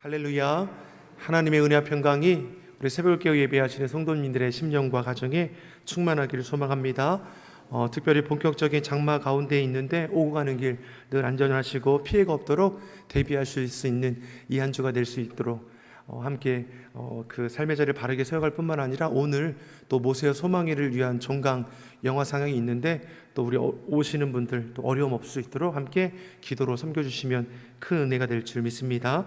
할렐루야. 하나님의 은혜와 평강이 우리 새벽기도 예배하시는 성도님들의 심령과 가정에 충만하기를 소망합니다. 특별히 본격적인 장마 가운데 있는데 오고 가는 길 늘 안전하시고 피해가 없도록 대비하실 수 있는 이 한 주가 될 수 있도록 함께 그 삶의 자리를 바르게 세워갈 뿐만 아니라 오늘 또 모세와 소망이를 위한 종강 영화 상영이 있는데 또 우리 오시는 분들 또 어려움 없을 수 있도록 함께 기도로 섬겨주시면 큰 은혜가 될 줄 믿습니다.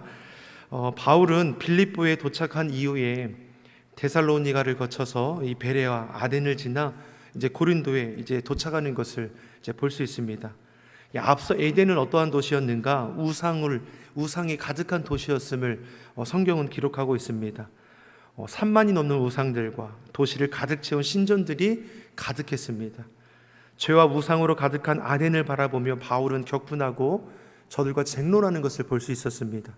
바울은 빌립보에 도착한 이후에 데살로니가를 거쳐서 이 베레와 아덴을 지나 이제 고린도에 이제 도착하는 것을 이제 볼 수 있습니다. 앞서 에덴은 어떠한 도시였는가? 우상이 가득한 도시였음을 성경은 기록하고 있습니다. 3만이 넘는 우상들과 도시를 가득 채운 신전들이 가득했습니다. 죄와 우상으로 가득한 아덴을 바라보며 바울은 격분하고 저들과 쟁론하는 것을 볼 수 있었습니다.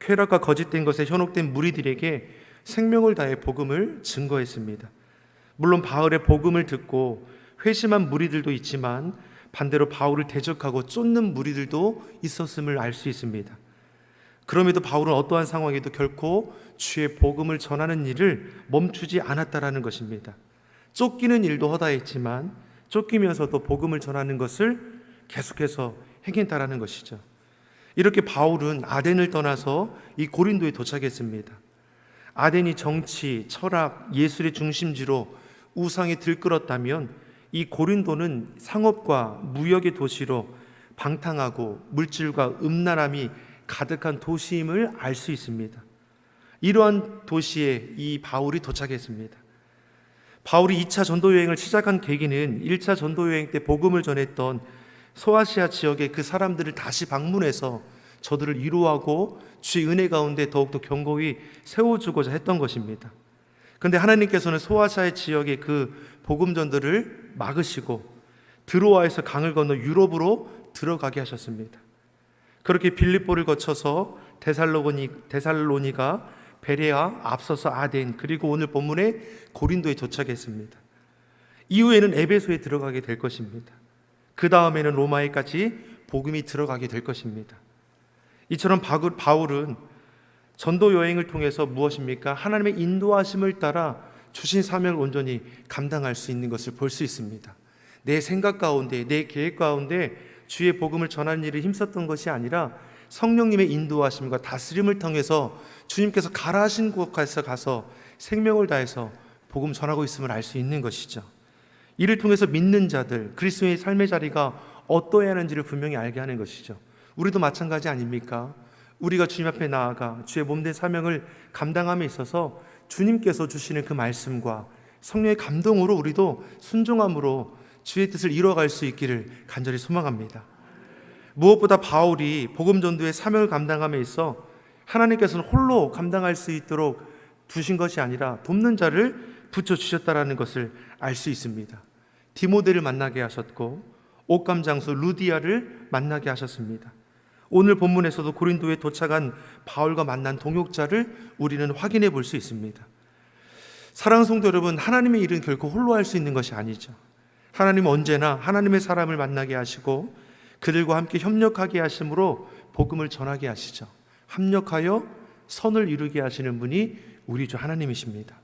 쾌락과 거짓된 것에 현혹된 무리들에게 생명을 다해 복음을 증거했습니다. 물론 바울의 복음을 듣고 회심한 무리들도 있지만 반대로 바울을 대적하고 쫓는 무리들도 있었음을 알 수 있습니다. 그럼에도 바울은 어떠한 상황에도 결코 주의 복음을 전하는 일을 멈추지 않았다라는 것입니다. 쫓기는 일도 허다했지만 쫓기면서도 복음을 전하는 것을 계속해서 행했다라는 것이죠. 이렇게 바울은 아덴을 떠나서 이 고린도에 도착했습니다. 아덴이 정치, 철학, 예술의 중심지로 우상이 들끓었다면 이 고린도는 상업과 무역의 도시로 방탕하고 물질과 음란함이 가득한 도시임을 알 수 있습니다. 이러한 도시에 이 바울이 도착했습니다. 바울이 2차 전도 여행을 시작한 계기는 1차 전도 여행 때 복음을 전했던 소아시아 지역의 그 사람들을 다시 방문해서 저들을 위로하고 주의 은혜 가운데 더욱더 견고히 세워주고자 했던 것입니다. 그런데 하나님께서는 소아시아 지역의 그 복음전들을 막으시고 드로아에서 강을 건너 유럽으로 들어가게 하셨습니다. 그렇게 빌립보를 거쳐서 데살로니가, 베레아, 앞서서 아덴, 그리고 오늘 본문의 고린도에 도착했습니다. 이후에는 에베소에 들어가게 될 것입니다. 그 다음에는 로마에까지 복음이 들어가게 될 것입니다. 이처럼 바울은 전도 여행을 통해서 무엇입니까? 하나님의 인도하심을 따라 주신 사명을 온전히 감당할 수 있는 것을 볼 수 있습니다. 내 생각 가운데, 내 계획 가운데 주의 복음을 전하는 일에 힘썼던 것이 아니라 성령님의 인도하심과 다스림을 통해서 주님께서 가라 하신 곳에서 가서 생명을 다해서 복음 전하고 있음을 알 수 있는 것이죠. 이를 통해서 믿는 자들, 그리스도의 삶의 자리가 어떠해야 하는지를 분명히 알게 하는 것이죠. 우리도 마찬가지 아닙니까? 우리가 주님 앞에 나아가 주의 몸된 사명을 감당함에 있어서 주님께서 주시는 그 말씀과 성령의 감동으로 우리도 순종함으로 주의 뜻을 이뤄갈 수 있기를 간절히 소망합니다. 무엇보다 바울이 복음 전도의 사명을 감당함에 있어 하나님께서는 홀로 감당할 수 있도록 두신 것이 아니라 돕는 자를 붙여주셨다라는 것을 알 수 있습니다. 디모데를 만나게 하셨고 옷감 장수 루디아를 만나게 하셨습니다. 오늘 본문에서도 고린도에 도착한 바울과 만난 동역자를 우리는 확인해 볼 수 있습니다. 사랑하는 성도 여러분, 하나님의 일은 결코 홀로 할 수 있는 것이 아니죠. 하나님은 언제나 하나님의 사람을 만나게 하시고 그들과 함께 협력하게 하심으로 복음을 전하게 하시죠. 합력하여 선을 이루게 하시는 분이 우리 주 하나님이십니다.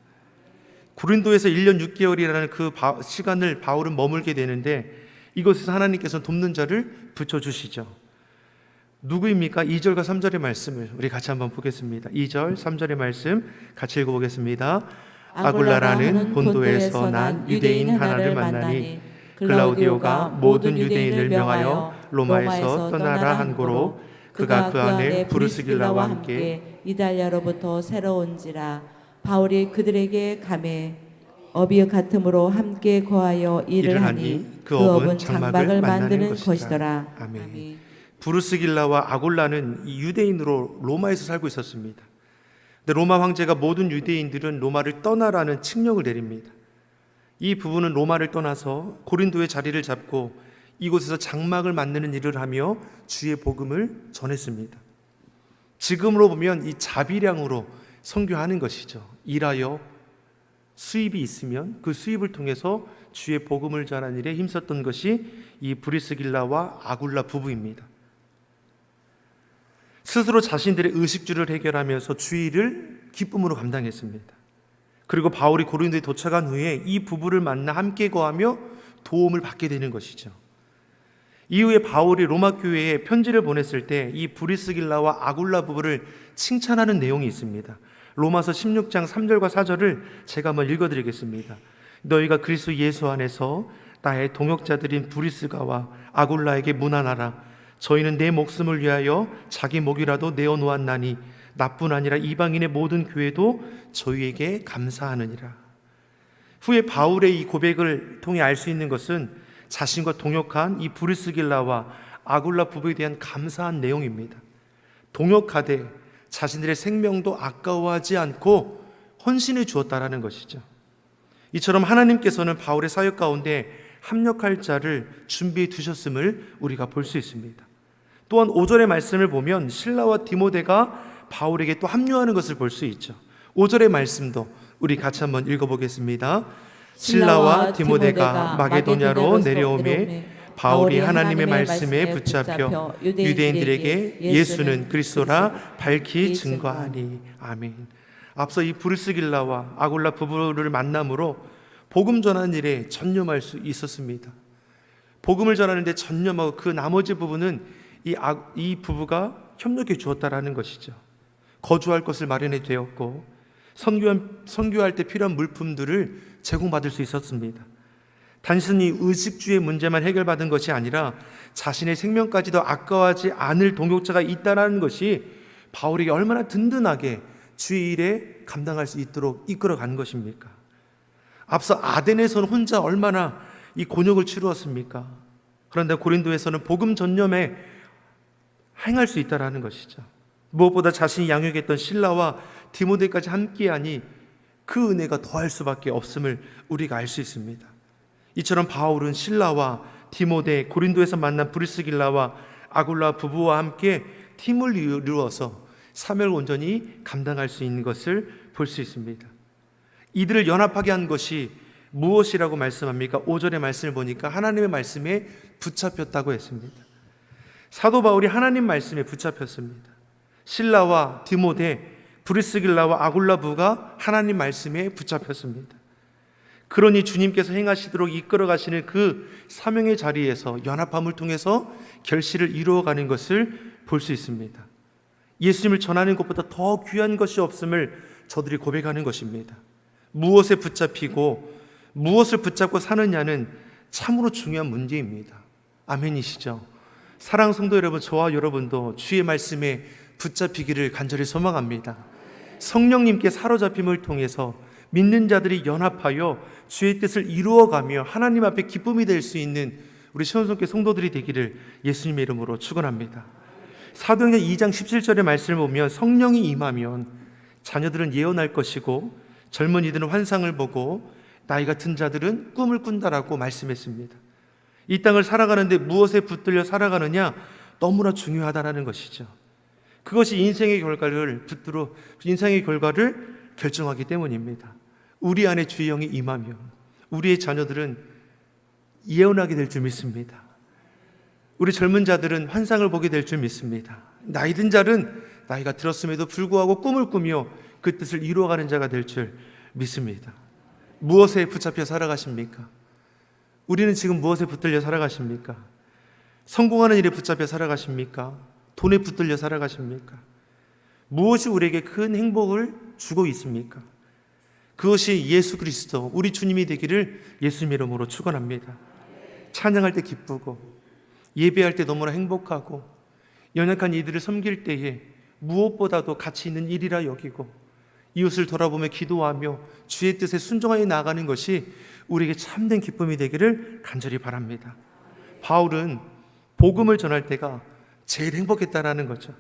고린도에서 1년 6개월이라는 그 시간을 바울은 머물게 되는데 이곳에서 하나님께서 돕는 자를 붙여주시죠. 누구입니까? 2절과 3절의 말씀을 우리 같이 한번 보겠습니다. 2절, 3절의 말씀 같이 읽어보겠습니다. 아굴라라는 본도에서 난 유대인 하나를 만나니 글라우디오가 모든 유대인을 명하여 로마에서 떠나라 한 고로 그가 그 안에 부르스길라와 함께 이달리아로부터 새로운지라. 바울이 그들에게 가매 업이 같음으로 함께 거하여 일을 하니 그 업은 장막을 만드는 것이더라. 아멘. 부르스길라와 아골라는 이 유대인으로 로마에서 살고 있었습니다. 근데 로마 황제가 모든 유대인들은 로마를 떠나라는 칙령을 내립니다. 이 부부는 로마를 떠나서 고린도의 자리를 잡고 이곳에서 장막을 만드는 일을 하며 주의 복음을 전했습니다. 지금으로 보면 이 자비량으로 선교하는 것이죠. 일하여 수입이 있으면 그 수입을 통해서 주의 복음을 전하는 일에 힘썼던 것이 이 브리스길라와 아굴라 부부입니다. 스스로 자신들의 의식주를 해결하면서 주의를 기쁨으로 감당했습니다. 그리고 바울이 고린도에 도착한 후에 이 부부를 만나 함께 거하며 도움을 받게 되는 것이죠. 이후에 바울이 로마 교회에 편지를 보냈을 때 이 브리스길라와 아굴라 부부를 칭찬하는 내용이 있습니다. 로마서 16장 3절과 4절을 제가 한번 읽어드리겠습니다. 너희가 그리스도 예수 안에서 나의 동역자들인 브리스가와 아굴라에게 문안하라. 저희는 내 목숨을 위하여 자기 목이라도 내어놓았나니 나뿐 아니라 이방인의 모든 교회도 저희에게 감사하느니라. 후에 바울의 이 고백을 통해 알 수 있는 것은 자신과 동역한 이 브리스길라와 아굴라 부부에 대한 감사한 내용입니다. 동역하되 자신들의 생명도 아까워하지 않고 헌신해 주었다라는 것이죠. 이처럼 하나님께서는 바울의 사역 가운데 합력할 자를 준비해 두셨음을 우리가 볼 수 있습니다. 또한 5절의 말씀을 보면 실라와 디모데가 바울에게 또 합류하는 것을 볼 수 있죠. 5절의 말씀도 우리 같이 한번 읽어보겠습니다. 실라와 디모데가 마게도냐로 내려오매 바울이 하나님의 말씀에 붙잡혀 유대인들에게 예수는 그리스도라 밝히 증거하니. 아멘. 앞서 이 브리스길라와 아굴라 부부를 만남으로 복음 전하는 일에 전념할 수 있었습니다. 복음을 전하는데 전념하고 그 나머지 부분은 이 부부가 협력해 주었다라는 것이죠. 거주할 것을 마련해 되었고 선교할 때 필요한 물품들을 제공받을 수 있었습니다. 단순히 의식주의 문제만 해결받은 것이 아니라 자신의 생명까지도 아까워하지 않을 동역자가 있다는 것이 바울에게 얼마나 든든하게 주의 일에 감당할 수 있도록 이끌어간 것입니까? 앞서 아덴에서는 혼자 얼마나 이 곤욕을 치루었습니까? 그런데 고린도에서는 복음 전념에 행할 수 있다는 것이죠. 무엇보다 자신이 양육했던 실라와 디모데까지 함께하니 그 은혜가 더할 수밖에 없음을 우리가 알 수 있습니다. 이처럼 바울은 실라와 디모데, 고린도에서 만난 브리스길라와 아굴라 부부와 함께 팀을 이루어서 사명을 온전히 감당할 수 있는 것을 볼 수 있습니다. 이들을 연합하게 한 것이 무엇이라고 말씀합니까? 5절의 말씀을 보니까 하나님의 말씀에 붙잡혔다고 했습니다. 사도 바울이 하나님 말씀에 붙잡혔습니다. 실라와 디모데, 브리스길라와 아굴라 부부가 하나님 말씀에 붙잡혔습니다. 그러니 주님께서 행하시도록 이끌어 가시는 그 사명의 자리에서 연합함을 통해서 결실을 이루어가는 것을 볼 수 있습니다. 예수님을 전하는 것보다 더 귀한 것이 없음을 저들이 고백하는 것입니다. 무엇에 붙잡히고 무엇을 붙잡고 사느냐는 참으로 중요한 문제입니다. 아멘이시죠? 사랑 성도 여러분, 저와 여러분도 주의 말씀에 붙잡히기를 간절히 소망합니다. 성령님께 사로잡힘을 통해서 믿는 자들이 연합하여 주의 뜻을 이루어가며 하나님 앞에 기쁨이 될 수 있는 우리 시온성교 성도들이 되기를 예수님의 이름으로 축원합니다. 사도행전 2장 17절의 말씀을 보면 성령이 임하면 자녀들은 예언할 것이고 젊은이들은 환상을 보고 나이 같은 자들은 꿈을 꾼다라고 말씀했습니다. 이 땅을 살아가는데 무엇에 붙들려 살아가느냐 너무나 중요하다라는 것이죠. 그것이 인생의 결과를 결정하기 때문입니다. 우리 안에 주의 영이 임하면 우리의 자녀들은 예언하게 될 줄 믿습니다. 우리 젊은 자들은 환상을 보게 될 줄 믿습니다. 나이 든 자는 나이가 들었음에도 불구하고 꿈을 꾸며 그 뜻을 이루어가는 자가 될 줄 믿습니다. 무엇에 붙잡혀 살아가십니까? 우리는 지금 무엇에 붙들려 살아가십니까? 성공하는 일에 붙잡혀 살아가십니까? 돈에 붙들려 살아가십니까? 무엇이 우리에게 큰 행복을 주고 있습니까? 그것이 예수 그리스도 우리 주님이 되기를 예수님 이름으로 축원합니다. 찬양할 때 기쁘고 예배할 때 너무나 행복하고 연약한 이들을 섬길 때에 무엇보다도 가치 있는 일이라 여기고 이웃을 돌아보며 기도하며 주의 뜻에 순종하여 나가는 것이 우리에게 참된 기쁨이 되기를 간절히 바랍니다. 바울은 복음을 전할 때가 제일 행복했다라는 거죠.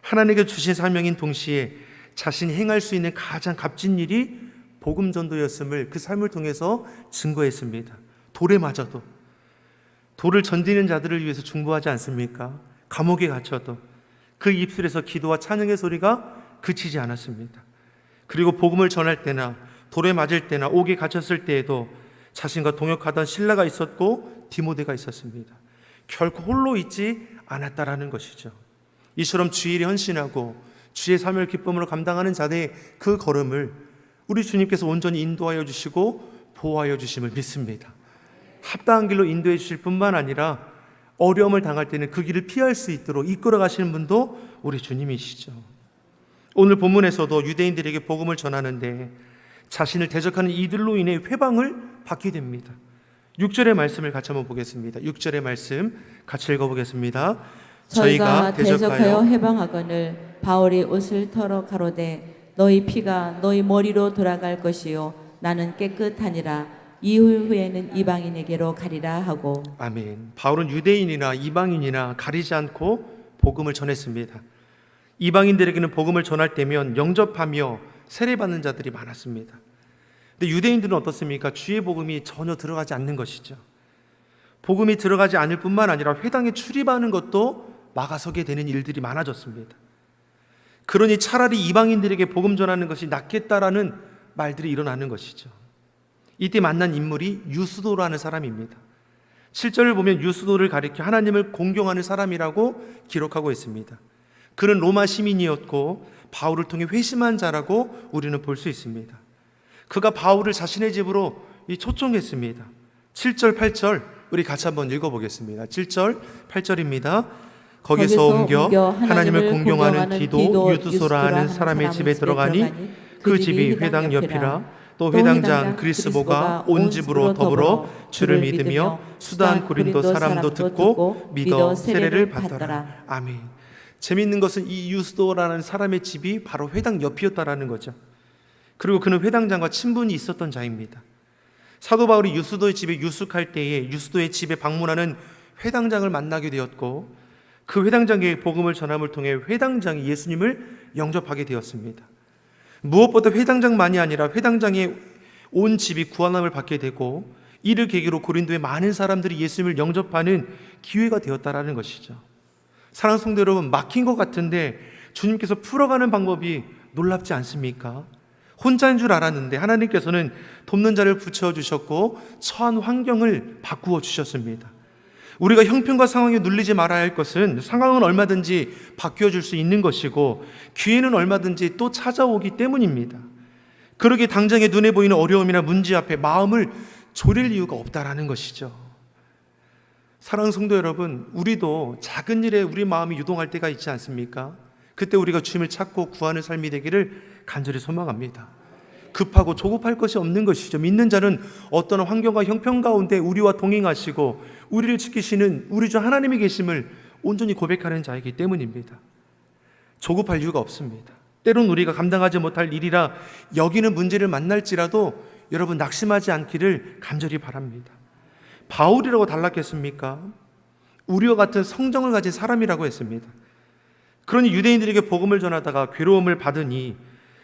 하나님께 주신 사명인 동시에 자신이 행할 수 있는 가장 값진 일이 복음 전도였음을 그 삶을 통해서 증거했습니다. 돌에 맞아도 돌을 전디는 자들을 위해서 중보하지 않습니까? 감옥에 갇혀도 그 입술에서 기도와 찬양의 소리가 그치지 않았습니다. 그리고 복음을 전할 때나 돌에 맞을 때나 옥에 갇혔을 때에도 자신과 동역하던 실라가 있었고 디모데가 있었습니다. 결코 홀로 있지 않았다라는 것이죠. 이처럼 주의 일에 헌신하고 주의 사명을 기쁨으로 감당하는 자들의 그 걸음을 우리 주님께서 온전히 인도하여 주시고 보호하여 주심을 믿습니다. 합당한 길로 인도해 주실 뿐만 아니라 어려움을 당할 때는 그 길을 피할 수 있도록 이끌어 가시는 분도 우리 주님이시죠. 오늘 본문에서도 유대인들에게 복음을 전하는데 자신을 대적하는 이들로 인해 회방을 받게 됩니다. 6절의 말씀을 같이 한번 보겠습니다. 6절의 말씀 같이 읽어보겠습니다. 저희가 대적하여 해방하거늘 바울이 옷을 털어 가로되 너희 피가 너희 머리로 돌아갈 것이요 나는 깨끗하니라 이후에는 이방인에게로 가리라 하고. 아멘. 바울은 유대인이나 이방인이나 가리지 않고 복음을 전했습니다. 이방인들에게는 복음을 전할 때면 영접하며 세례받는 자들이 많았습니다. 근데 유대인들은 어떻습니까? 주의 복음이 전혀 들어가지 않는 것이죠. 복음이 들어가지 않을 뿐만 아니라 회당에 출입하는 것도 막아서게 되는 일들이 많아졌습니다. 그러니 차라리 이방인들에게 복음 전하는 것이 낫겠다라는 말들이 일어나는 것이죠. 이때 만난 인물이 유스도라는 사람입니다. 7절을 보면 유스도를 가리켜 하나님을 공경하는 사람이라고 기록하고 있습니다. 그는 로마 시민이었고 바울을 통해 회심한 자라고 우리는 볼 수 있습니다. 그가 바울을 자신의 집으로 초청했습니다. 7절, 8절 우리 같이 한번 읽어보겠습니다. 7절, 8절입니다. 거기서 옮겨 하나님을 공경하는 디도 유두소라는 사람의 집에 들어가니 그 집이 회당 옆이라. 또 회당장 그리스보가 온 집으로 더불어 주를 믿으며 수단 고린도 사람도 듣고 믿어 세례를 받더라. 아멘. 재미있는 것은 이 유스도라는 사람의 집이 바로 회당 옆이었다라는 거죠. 그리고 그는 회당장과 친분이 있었던 자입니다. 사도 바울이 유스도의 집에 유숙할 때에 유스도의 집에 방문하는 회당장을 만나게 되었고 그 회당장의 복음을 전함을 통해 회당장이 예수님을 영접하게 되었습니다. 무엇보다 회당장만이 아니라 회당장의 온 집이 구원함을 받게 되고 이를 계기로 고린도의 많은 사람들이 예수님을 영접하는 기회가 되었다라는 것이죠. 사랑하는 성도 여러분, 막힌 것 같은데 주님께서 풀어가는 방법이 놀랍지 않습니까? 혼자인 줄 알았는데 하나님께서는 돕는 자를 붙여주셨고 처한 환경을 바꾸어 주셨습니다. 우리가 형편과 상황에 눌리지 말아야 할 것은 상황은 얼마든지 바뀌어질 수 있는 것이고 기회는 얼마든지 또 찾아오기 때문입니다. 그러기에 당장에 눈에 보이는 어려움이나 문제 앞에 마음을 졸일 이유가 없다라는 것이죠. 사랑하는 성도 여러분, 우리도 작은 일에 우리 마음이 유동할 때가 있지 않습니까? 그때 우리가 주님을 찾고 구하는 삶이 되기를 간절히 소망합니다. 급하고 조급할 것이 없는 것이죠. 믿는 자는 어떤 환경과 형편 가운데 우리와 동행하시고 우리를 지키시는 우리 주 하나님이 계심을 온전히 고백하는 자이기 때문입니다. 조급할 이유가 없습니다. 때론 우리가 감당하지 못할 일이라 여기는 문제를 만날지라도 여러분 낙심하지 않기를 간절히 바랍니다. 바울이라고 달랐겠습니까? 우리와 같은 성정을 가진 사람이라고 했습니다. 그러니 유대인들에게 복음을 전하다가 괴로움을 받으니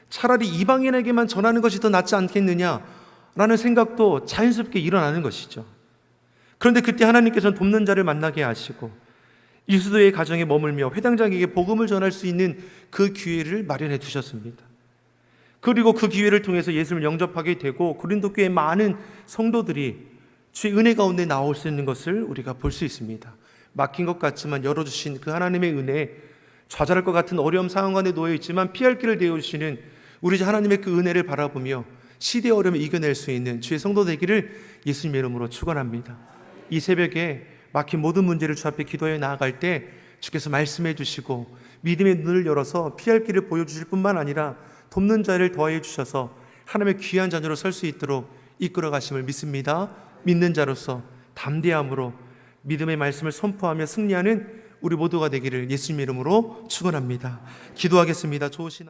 차라리 이방인에게만 전하는 것이 더 낫지 않겠느냐라는 생각도 자연스럽게 일어나는 것이죠. 그런데 그때 하나님께서는 돕는 자를 만나게 하시고 유스도의 가정에 머물며 회당장에게 복음을 전할 수 있는 그 기회를 마련해 두셨습니다. 그리고 그 기회를 통해서 예수님을 영접하게 되고 고린도 교회의 많은 성도들이 주의 은혜 가운데 나올 수 있는 것을 우리가 볼 수 있습니다. 막힌 것 같지만 열어주신 그 하나님의 은혜, 좌절할 것 같은 어려움 상황 안에 놓여 있지만 피할 길을 내어주시는 우리 주 하나님의 그 은혜를 바라보며 시대의 어려움을 이겨낼 수 있는 주의 성도 되기를 예수님의 이름으로 축원합니다. 이 새벽에 막힌 모든 문제를 주 앞에 기도해 나아갈 때 주께서 말씀해 주시고 믿음의 눈을 열어서 피할 길을 보여주실 뿐만 아니라 돕는 자를 더해 주셔서 하나님의 귀한 자녀로 설 수 있도록 이끌어 가심을 믿습니다. 믿는 자로서 담대함으로 믿음의 말씀을 선포하며 승리하는 우리 모두가 되기를 예수님의 이름으로 축원합니다. 기도하겠습니다. 좋으신